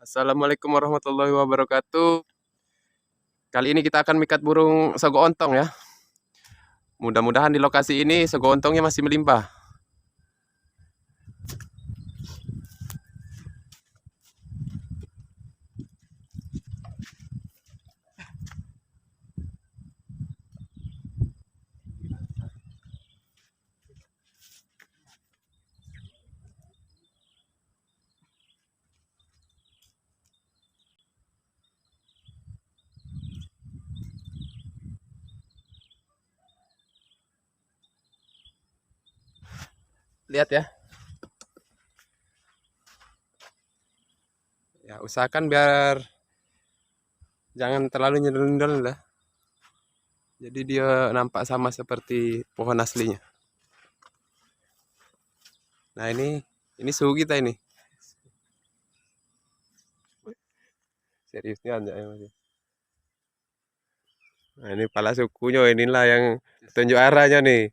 Assalamualaikum warahmatullahi wabarakatuh. Kali ini kita akan mikat burung sogo ontong ya. Mudah-mudahan di lokasi ini sogo ontongnya masih melimpah. Lihat ya. Ya, usahakan biar jangan terlalu nyedul-nyedul lah. Jadi dia nampak sama seperti pohon aslinya. Nah, ini suhu kita ini. Seriusnya aja ya masih. Nah, ini pala sukunya inilah yang tunjuk arahnya nih.